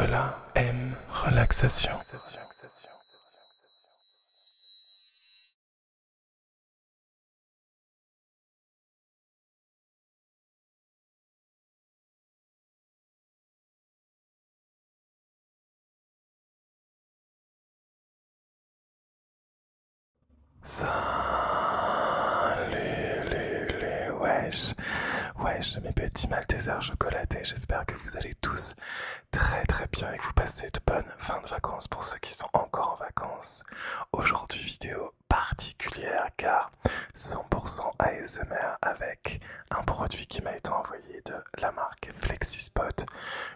Nicolas aime relaxation. Salut les wesh mes petits Maltesers chocolatés, j'espère que vous allez tous très bien et que vous passez de bonnes fins de vacances pour ceux qui sont encore en vacances. Aujourd'hui vidéo particulière car 100% ASMR avec un produit qui m'a été envoyé de la marque FlexiSpot,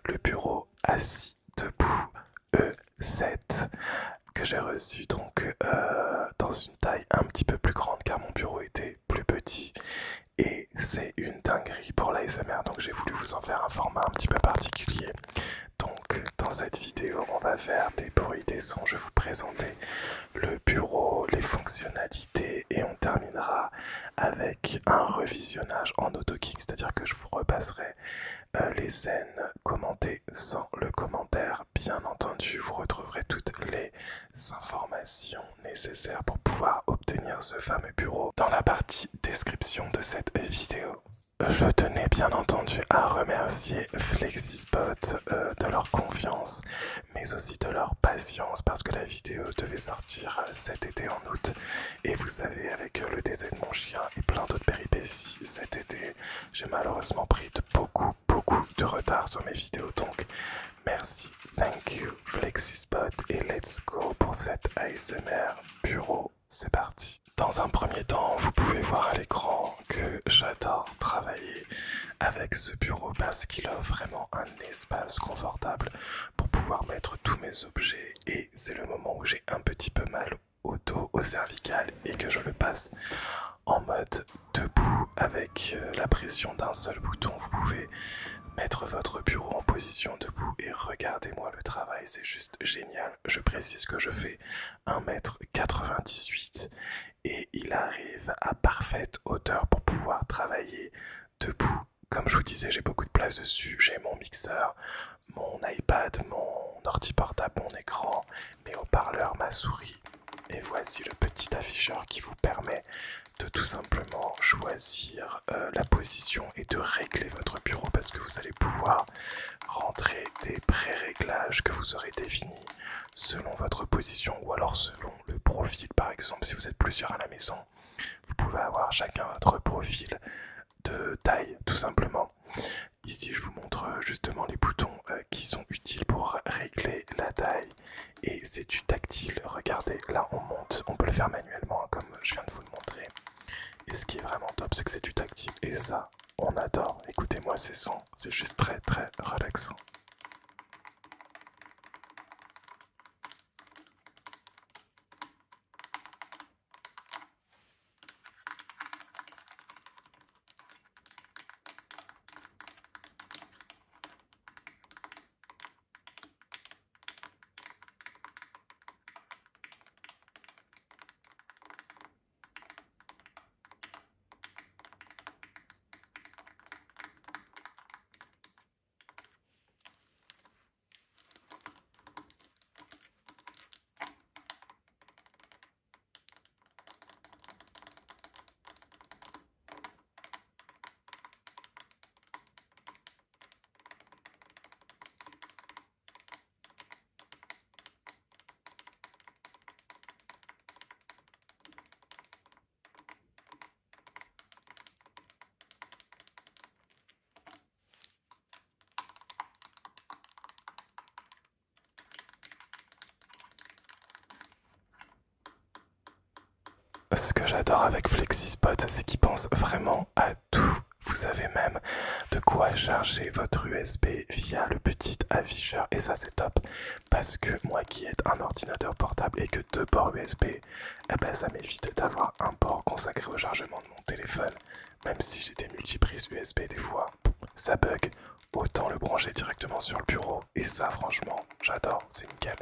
le bureau assis debout E7 que j'ai reçu donc dans une taille un petit peu plus grande car mon bureau était plus petit et c'est une dinguerie pour l'ASMR, donc j'ai voulu vous en faire un format un petit peu particulier. Donc dans cette vidéo on va faire des bruits, des sons, je vais vous présenter le bureau, les fonctionnalités et on terminera avec un revisionnage en auto-king, c'est-à-dire que je vous repasserai les scènes commentées sans le commentaire. Bien entendu, vous retrouverez toutes les informations nécessaires pour pouvoir obtenir ce fameux bureau dans la partie description de cette vidéo. Je tenais bien entendu à remercier FlexiSpot de leur confiance, mais aussi de leur patience parce que la vidéo devait sortir cet été en août. Et vous savez, avec le décès de mon chien et plein d'autres péripéties cet été, j'ai malheureusement pris beaucoup de retard sur mes vidéos. Donc merci, thank you FlexiSpot et let's go pour cette ASMR bureau. C'est parti. Dans un premier temps, vous pouvez voir à l'écran que j'adore travailler avec ce bureau parce qu'il offre vraiment un espace confortable pour pouvoir mettre tous mes objets et c'est le moment où j'ai un petit peu mal au dos, au cervical et que je le passe en mode debout avec la pression d'un seul bouton. Vous pouvez mettre votre bureau en position debout et regardez-moi le travail, c'est juste génial. Je précise que je fais 1,98 m et il arrive à parfaite hauteur pour pouvoir travailler debout. Comme je vous disais, j'ai beaucoup de place dessus, j'ai mon mixeur, mon iPad, mon ordi portable, mon écran, mes haut-parleurs, ma souris. Et voici le petit afficheur qui vous permet de tout simplement choisir la position et de régler votre bureau parce que vous allez pouvoir rentrer des pré-réglages que vous aurez définis selon votre position ou alors selon le profil. Par exemple, si vous êtes plusieurs à la maison, vous pouvez avoir chacun votre profil de taille tout simplement. Ici je vous montre justement les boutons qui sont utiles pour régler la taille et c'est du tactile. Regardez, là on monte, on peut le faire manuellement hein, comme je viens de vous le montrer. Et ce qui est vraiment top, c'est que c'est du tactile et ça on adore. Écoutez-moi ces sons, c'est juste très relaxant. Ce que j'adore avec FlexiSpot, c'est qu'ils pensent vraiment à tout. Vous avez même de quoi charger votre USB via le petit afficheur et ça c'est top parce que moi qui ai un ordinateur portable et que 2 ports USB, eh ben, ça m'évite d'avoir un port consacré au chargement de mon téléphone. Même si j'ai des multiprises USB des fois, ça bug, autant le brancher directement sur le bureau et ça franchement j'adore, c'est nickel.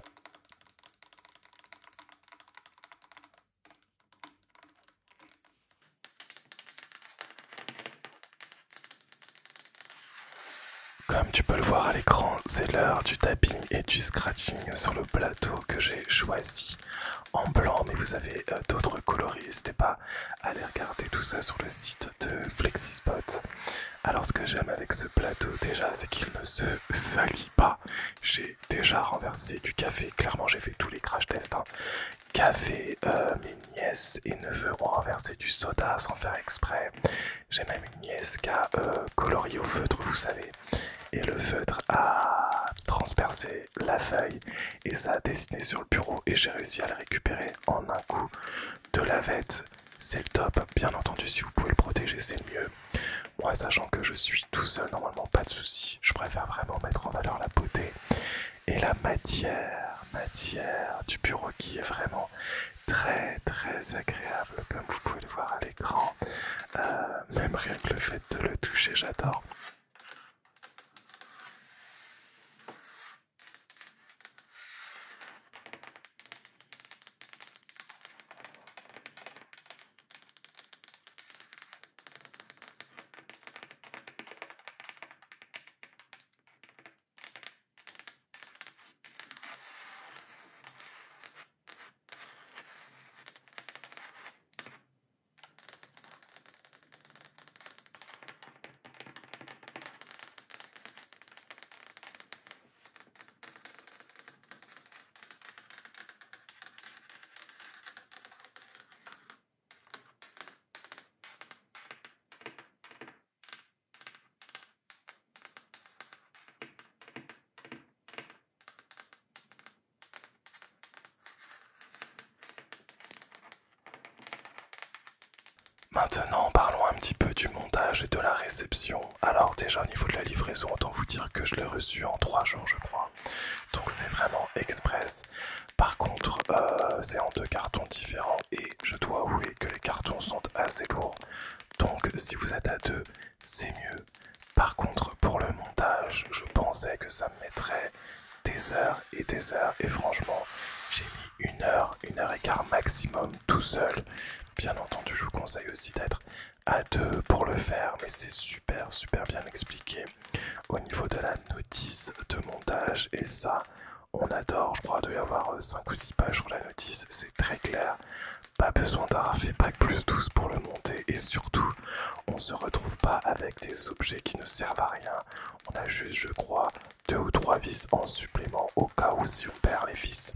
Comme tu peux le voir à l'écran, c'est l'heure du tapping et du scratching sur le plateau que j'ai choisi en blanc, mais vous avez d'autres coloris, n'hésitez pas à aller regarder tout ça sur le site de Flexispot. Alors ce que j'aime avec ce plateau déjà, c'est qu'il ne se salit pas. J'ai déjà renversé du café, clairement j'ai fait tous les crash tests, hein. Café, mes nièces et neveux ont renversé du soda sans faire exprès. J'ai même une nièce qui a colorié au feutre, vous savez. Et le feutre a transpercé la feuille et ça a dessiné sur le bureau et j'ai réussi à le récupérer en un coup de lavette. C'est le top, bien entendu si vous pouvez le protéger c'est le mieux. Moi sachant que je suis tout seul, normalement pas de souci, je préfère vraiment mettre en valeur la beauté et la matière du bureau qui est vraiment très très agréable comme vous pouvez le voir à l'écran. Même rien que le fait de le toucher, j'adore. Maintenant, parlons un petit peu du montage et de la réception. Alors déjà au niveau de la livraison, autant vous dire que je l'ai reçu en 3 jours je crois. Donc c'est vraiment express. Par contre, c'est en 2 cartons différents et je dois avouer que les cartons sont assez lourds. Donc si vous êtes à 2, c'est mieux. Par contre, pour le montage, je pensais que ça me mettrait des heures et des heures et franchement, j'ai mis une heure et quart maximum tout seul. Bien entendu, je vous conseille aussi d'être à 2 pour le faire, mais c'est super bien expliqué au niveau de la notice de montage et ça, on adore. Je crois qu'il doit y avoir 5 ou 6 pages sur la notice, c'est très clair. Pas besoin d'un fait bac plus 12 pour le monter et surtout, on se retrouve pas avec des objets qui ne servent à rien. On a juste, je crois, 2 ou 3 vis en supplément au cas où si on perd les vis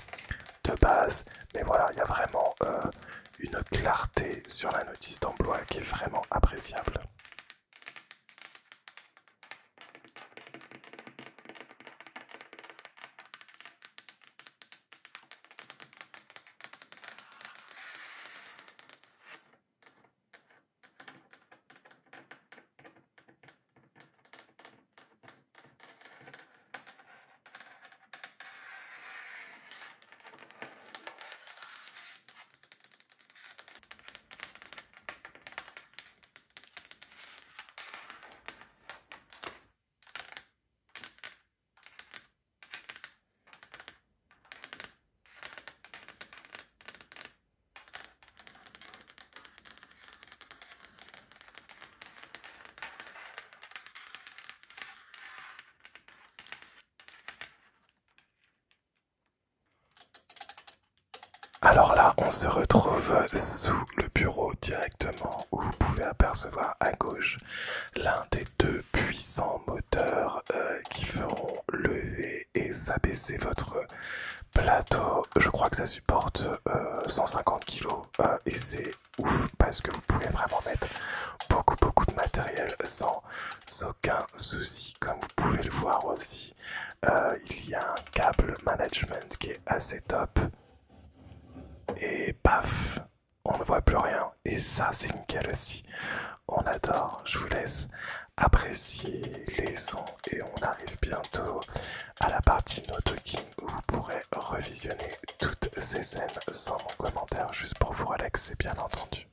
de base. Mais voilà, il y a vraiment une clarté sur la notice d'emploi qui est vraiment appréciable. Alors là, on se retrouve sous le bureau directement où vous pouvez apercevoir à gauche l'un des 2 puissants moteurs qui feront lever et s'abaisser votre plateau. Je crois que ça supporte 150 kg et c'est ouf parce que vous pouvez vraiment mettre beaucoup de matériel sans aucun souci. Comme vous pouvez le voir aussi, il y a un câble management qui est assez top. Et paf, on ne voit plus rien. Et ça, c'est nickel aussi. On adore. Je vous laisse apprécier les sons et on arrive bientôt à la partie no talking où vous pourrez revisionner toutes ces scènes sans mon commentaire, juste pour vous relaxer, bien entendu.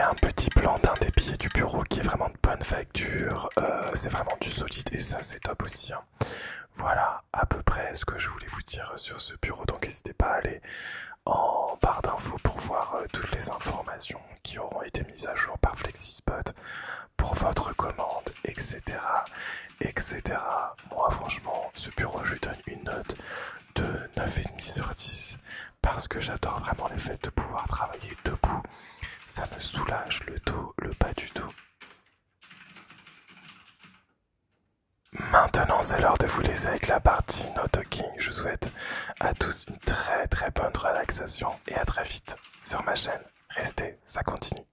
a un petit plan d'un des billets du bureau qui est vraiment de bonne facture. C'est vraiment du solide et ça c'est top aussi. Hein. Voilà à peu près ce que je voulais vous dire sur ce bureau. Donc n'hésitez pas à aller en barre d'infos pour voir toutes les informations qui auront été mises à jour par FlexiSpot pour votre commande, etc. etc. Moi franchement, ce bureau je lui donne une note de 9,5 sur 10 parce que j'adore vraiment le fait de pouvoir travailler debout. Ça me soulage le dos, le bas du dos. Maintenant, c'est l'heure de vous laisser avec la partie no talking. Je vous souhaite à tous une très bonne relaxation et à très vite sur ma chaîne. Restez, ça continue.